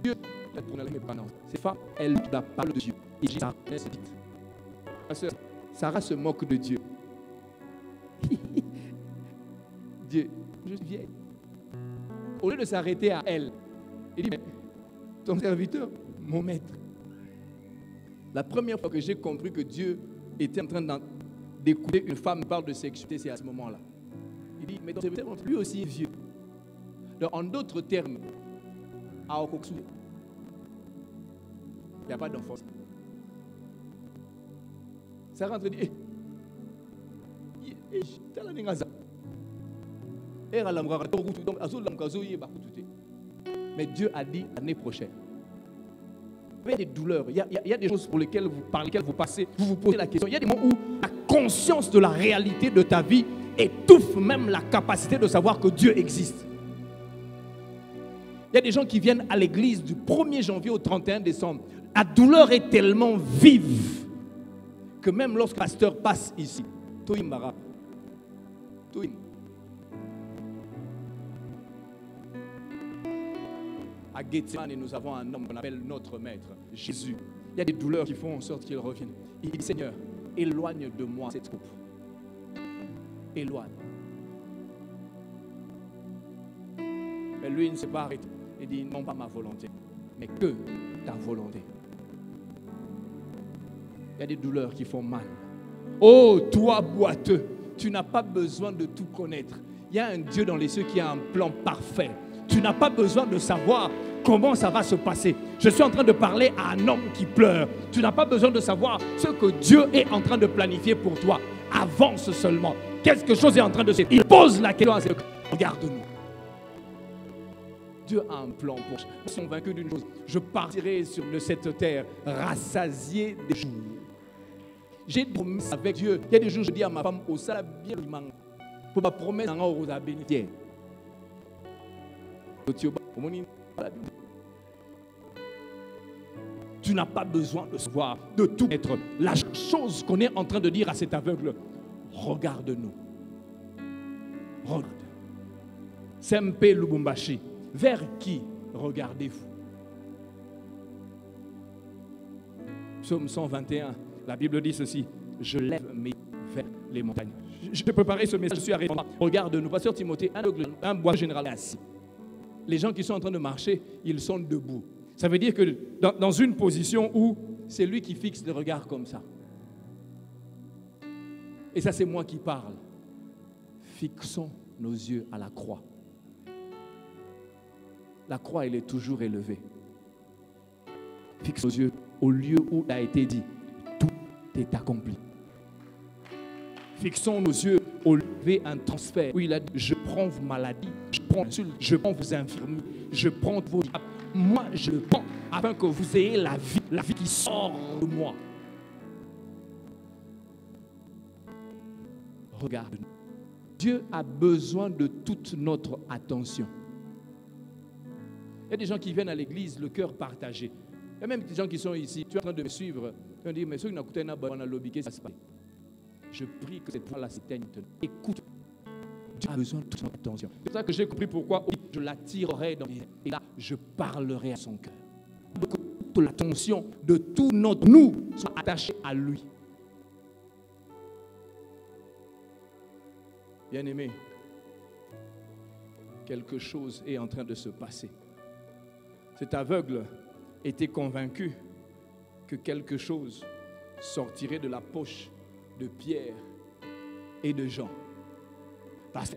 Dieu, cette femme, elle parle de Dieu. Et Sarah se moque de Dieu. Dieu, je suis vieille. Au lieu de s'arrêter à elle, il dit, mais ton serviteur, mon maître. La première fois que j'ai compris que Dieu était en train d'écouter une femme parle de sexualité, c'est à ce moment-là. Il dit, mais ton serviteur, lui aussi est vieux. Donc, en d'autres termes, à Okoksou, il n'y a pas d'enfance. Ça rentre et dit, mais Dieu a dit l'année prochaine. Il y a des douleurs, il y a des choses par lesquelles vous passez, vous vous posez la question. Il y a des moments où la conscience de la réalité de ta vie étouffe même la capacité de savoir que Dieu existe. Il y a des gens qui viennent à l'église du 1er janvier au 31 décembre. La douleur est tellement vive que même lorsque le pasteur passe ici, à Gethsemane, nous avons un homme qu'on appelle notre maître, Jésus. Il y a des douleurs qui font en sorte qu'il revienne. Il dit, Seigneur, éloigne de moi cette coupe. Éloigne. Mais lui, il ne s'est pas arrêté. Il dit, non pas ma volonté, mais que ta volonté. Il y a des douleurs qui font mal. Oh, toi boiteux, tu n'as pas besoin de tout connaître. Il y a un Dieu dans les cieux qui a un plan parfait. Tu n'as pas besoin de savoir comment ça va se passer. Je suis en train de parler à un homme qui pleure. Tu n'as pas besoin de savoir ce que Dieu est en train de planifier pour toi. Avance seulement. Quelque chose est en train de se passer. Il pose la question à ce regarde-nous. Dieu a un plan pour nous. Nous sommes vaincus d'une chose. Je partirai de cette terre rassasié des jours. J'ai promis avec Dieu. Il y a des jours, je dis à ma femme, au salaire bien pour ma promesse en haut à bénitier. Tu n'as pas besoin de savoir, de tout être. La chose qu'on est en train de dire à cet aveugle, regarde-nous. Regarde. Sempe Lubumbashi. Vers qui regardez-vous? Psaume 121, la Bible dit ceci, je lève mes yeux vers les montagnes. J'ai préparé ce message, je suis arrêté. Regarde-nous, pasteur Timothée, un bois général est assis. Les gens qui sont en train de marcher, ils sont debout. Ça veut dire que dans une position où c'est lui qui fixe le regard comme ça. Et ça, c'est moi qui parle. Fixons nos yeux à la croix. La croix, elle est toujours élevée. Fixons nos yeux au lieu où il a été dit, tout est accompli. Fixons nos yeux au lieu un transfert où il a dit, je prends vos maladies, je prends vos infirmités, je prends vos diables. Moi, je prends afin que vous ayez la vie qui sort de moi. Regarde-nous. Dieu a besoin de toute notre attention. Il y a des gens qui viennent à l'église, le cœur partagé. Il y a même des gens qui sont ici, tu es en train de me suivre. Tu vas dire, mais ceux qui n'ont écouté n'a pas lobby, qu'est-ce qui se passe? Je prie que cette fois-là s'éteigne. Écoute, Dieu a besoin de toute notre attention. C'est ça que j'ai compris pourquoi je l'attirerai dans mes mains. Et là, je parlerai à son cœur. Que toute l'attention de tout notre nous soit attachée à lui. Bien-aimé, quelque chose est en train de se passer. Cet aveugle était convaincu que quelque chose sortirait de la poche de Pierre et de Jean. Parce que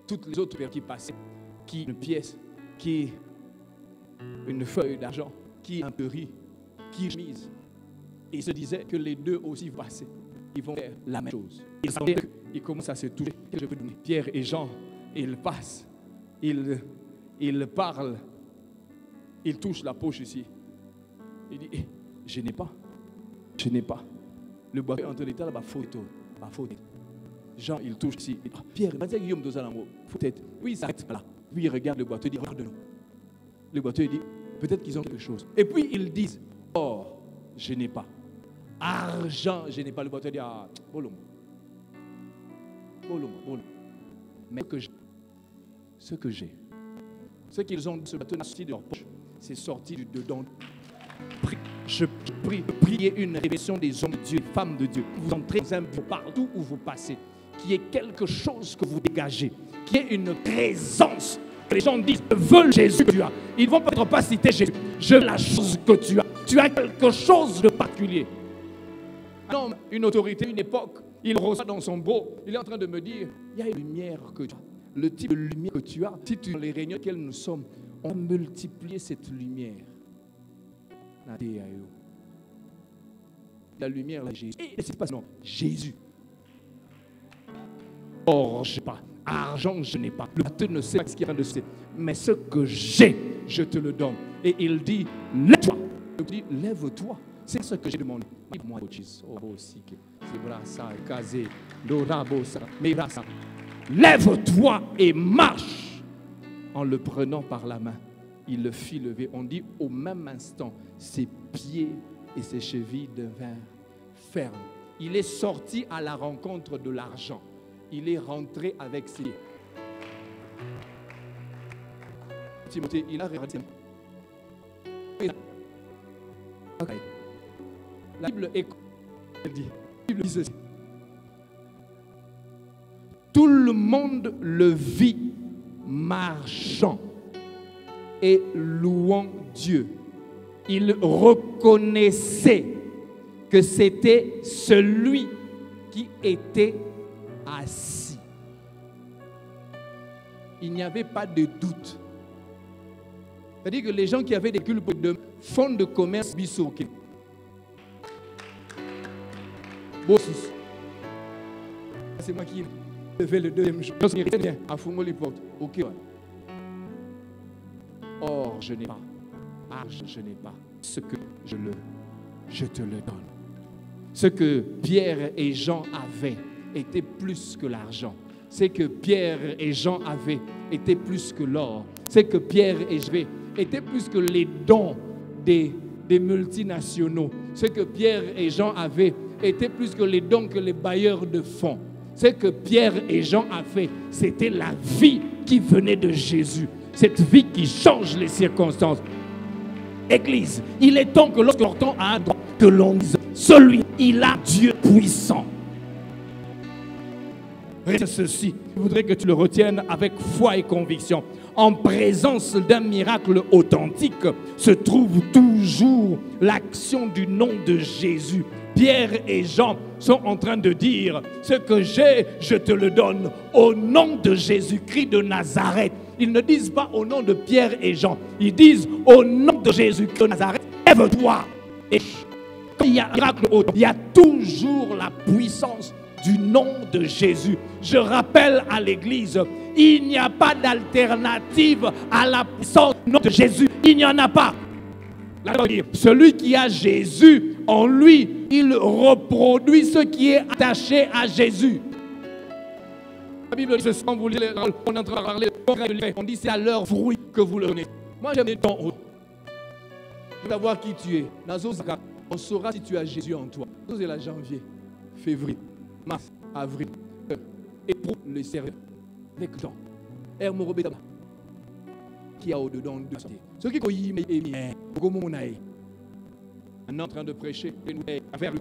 toutes les autres personnes qui passaient, qui une pièce, qui une feuille d'argent, qui un peu riz, qui une chemise, et se disaient que les deux aussi vont passer. Ils vont faire la même chose. Ils commencent à se toucher. Je peux donner. Pierre et Jean, ils passent, ils parlent, ils touchent la poche ici. Il dit, hey, je n'ai pas. Le bois entre les tables, photo. Jean, il touche ici. Pierre, Guillaume peut-être. Oui, il s'arrête là. Puis il regarde le boiteux, il dit, regarde-nous. Le boiteux, il dit, peut-être qu'ils ont quelque chose. Et puis ils disent, or, je n'ai pas. Argent, je n'ai pas. Le boiteux dit, ah, bolom. Mais ce que j'ai, ce qu'ils ont ce bateau sorti de leur poche, c'est sorti du dedans. Je prie, priez une révélation des hommes de Dieu, des femmes de Dieu. Vous entrez dans un bureau partout où vous passez, qui est quelque chose que vous dégagez, qui est une présence. Les gens disent, je veux Jésus que tu as. Ils ne vont peut-être pas citer Jésus. Je veux la chose que tu as. Tu as quelque chose de particulier. Un homme, une autorité, une époque, il reçoit dans son beau. Il est en train de me dire, il y a une lumière que tu as. Le type de lumière que tu as, si tu dans les réunions auxquelles nous sommes, on a multiplié cette lumière. La lumière, là, Jésus. Et c'est pas non, Jésus. Or, je n'ai pas. Argent, je n'ai pas. Le bateau ne sait pas ce qu'il y a de ce. Mais ce que j'ai, je te le donne. Et il dit, lève-toi, il dit, lève-toi. C'est ce que j'ai demandé. Moi, lève-toi et marche. En le prenant par la main, il le fit lever. On dit au même instant, ses pieds et ses chevilles devinrent fermes. Il est sorti à la rencontre de l'argent. Il est rentré avec ses pieds. Timothée, il a regardé. La Bible est dit, la Bible dit ceci. Tout le monde le vit marchant et louant Dieu. Il reconnaissait que c'était celui qui était assis. Il n'y avait pas de doute. C'est-à-dire que les gens qui avaient des cultes de fonds de commerce bisouqués. C'est moi qui ai fait le deuxième jour. À Fungo les portes. Ok. Or, je n'ai pas. Je n'ai pas ce que je te le donne. Ce que Pierre et Jean avaient était plus que l'argent. Ce que Pierre et Jean avaient était plus que l'or. Ce que Pierre et Jean était plus que les dons des multinationaux. Ce que Pierre et Jean avaient était plus que les dons que les bailleurs de fonds. Ce que Pierre et Jean avaient, c'était la vie qui venait de Jésus. Cette vie qui change les circonstances. Église, il est temps que lorsque l'on a un droit, que l'on dise, celui, il a Dieu puissant. C'est ceci, je voudrais que tu le retiennes avec foi et conviction. En présence d'un miracle authentique se trouve toujours l'action du nom de Jésus. Pierre et Jean sont en train de dire, ce que j'ai, je te le donne au nom de Jésus-Christ de Nazareth. Ils ne disent pas au nom de Pierre et Jean, ils disent au nom de Jésus-Christ de Nazareth, lève-toi. Et quand il y a un miracle authentique, il y a toujours la puissance du nom de Jésus. Je rappelle à l'église, il n'y a pas d'alternative à la puissance du nom de Jésus. Il n'y en a pas. Celui qui a Jésus en lui, il reproduit ce qui est attaché à Jésus. La Bible dit ceci, vous lisez, on est en train de parler, on dit c'est à leur fruit que vous le connaissez. Moi j'aime ton haut. Je veux savoir qui tu es. On saura si tu as Jésus en toi. C'est la janvier, février, mars, avril. Éprouve le sérieux avec le temps. Qui a au-dedans de ça. Ce qui est on est en train de prêcher, faire le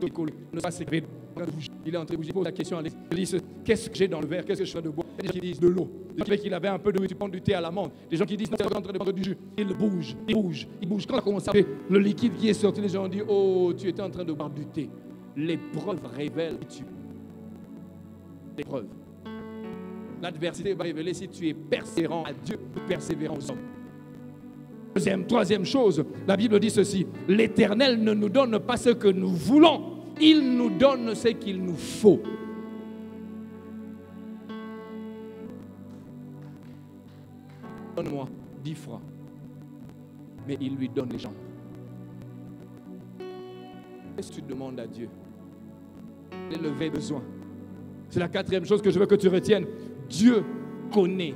il est en train de bouger, pose la question à l'église, qu'est-ce que j'ai dans le verre, qu'est-ce que je fais de boire? Des gens qui disent de l'eau, des gens qui avaient un peu de tu prends du thé à la menthe, des gens qui disent non, tu es en train de prendre du jus, il bouge. Quand on a commencé à faire le liquide qui est sorti, les gens ont dit, oh, tu étais en train de boire du thé. L'épreuve révèle tu. L'épreuve. L'adversité va révéler si tu es persévérant à Dieu ou persévérant aux hommes. Troisième chose, la Bible dit ceci, l'Éternel ne nous donne pas ce que nous voulons, il nous donne ce qu'il nous faut. Donne-moi 10 francs, mais il lui donne les gens. Qu'est-ce que tu demandes à Dieu? Quel est le vrai besoin? C'est la quatrième chose que je veux que tu retiennes. Dieu connaît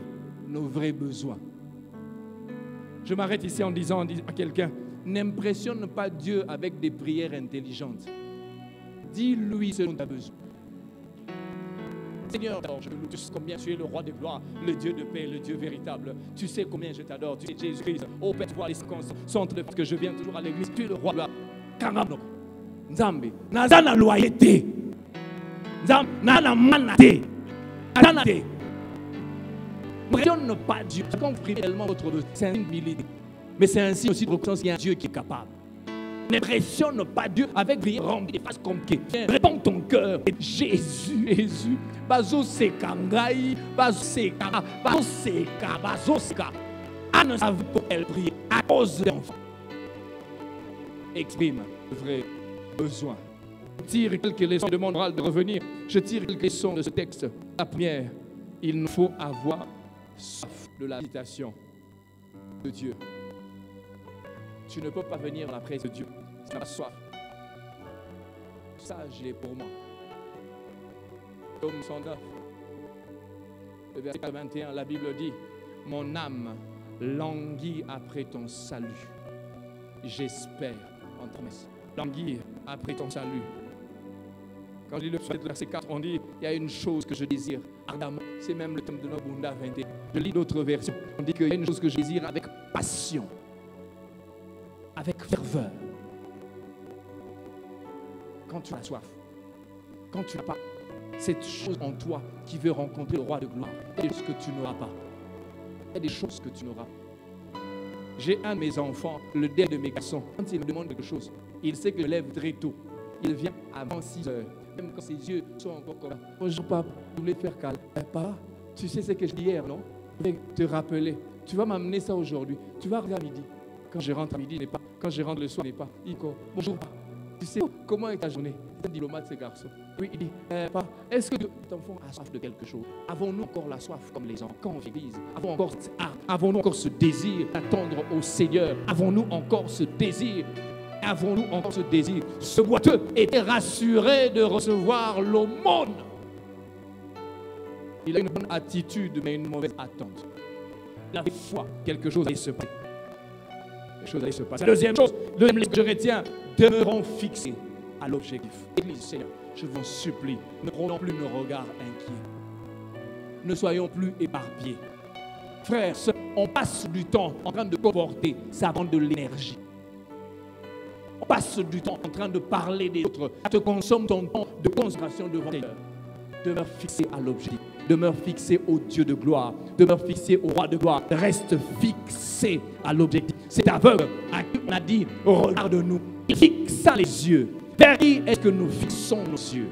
nos vrais besoins. Je m'arrête ici en disant à quelqu'un, n'impressionne pas Dieu avec des prières intelligentes. Dis-lui ce dont tu as besoin. Seigneur, tu sais combien tu es le roi de gloire, le Dieu de paix, le Dieu véritable. Tu sais combien je t'adore. Tu sais Jésus-Christ. Oh Père, tu vois les circonstances sont de parce que je viens toujours à l'église. Tu es le roi de gloire. Nzambe, nazana loyauté. Nzambe, nana manate. Nanate. N'impressionne pas Dieu. Parce qu'on prie tellement votre de humilité. Mais c'est ainsi aussi de reconnaissance qu'il y a un Dieu qui est capable. N'impressionne pas Dieu avec des rangs, des faces compliquées. Réponds ton cœur. Jésus. Bazo seka ngai, bazo seka, bazo seka. À ne savait pas elle prier à cause de l'enfant. Exprime le vrai besoin. Je tire quelques leçons, de mon oral de revenir. Je tire quelques leçons de ce texte. La première, il nous faut avoir soif de la visitation de Dieu. tu ne peux pas venir dans la présence de Dieu si tu n'as pas soif. Ça, je l'ai pour moi. Psaume 109, le verset 21, la Bible dit, mon âme languit après ton salut. J'espère en ta promesse. Languir après ton salut. Quand je lis le verset 4, on dit, il y a une chose que je désire ardemment. C'est même le thème de notre Bunda 21. Je lis d'autres versions. On dit qu'il y a une chose que je désire avec passion, avec ferveur. Quand tu as soif, quand tu n'as pas cette chose en toi qui veut rencontrer le roi de gloire, il y a des choses que tu n'auras pas. Il y a des choses que tu n'auras pas. J'ai un de mes enfants, le dernier de mes garçons, quand il me demande quelque chose, il sait que je lève très tôt. Il vient avant 6 heures, même quand ses yeux sont encore comme ça. Bonjour papa, je voulais te faire câlin. Papa, tu sais ce que je dis hier, non? Je vais te rappeler. Tu vas m'amener ça aujourd'hui. Tu vas arriver à midi. Quand je rentre à midi, il n'est pas. Quand je rentre le soir, il n'est pas. Il dit, bonjour papa. Tu sais comment est ta journée? C'est un diplomate, ce garçon. Oui, il dit, papa, est-ce que ton enfant a soif de quelque chose? Avons-nous encore la soif comme les enfants quand on l'église? Avons-nous encore ce désir d'attendre au Seigneur? Avons-nous encore ce désir? Avons-nous encore ce désir? Ce boiteux était rassuré de recevoir l'aumône. Il a une bonne attitude, mais une mauvaise attente. Il avait foi, quelque chose allait se passer. Quelque chose allait se passer. Deuxième chose, deuxième livre que je retiens, demeurons fixés à l'objectif. Église, Seigneur, je vous en supplie, ne prenons plus nos regards inquiets. Ne soyons plus éparpillés. Frères, sœurs, on passe du temps en train de comporter, ça vend de l'énergie. On passe du temps en train de parler des autres. Ça te consomme ton temps de consécration devant le Seigneur. Demeure fixé à l'objectif. Demeure fixé au Dieu de gloire. Demeure fixé au roi de gloire. Reste fixé à l'objectif. C'est aveugle à qui on a dit, regarde-nous. Il fixa les yeux. Vers qui est-ce que nous fixons nos yeux?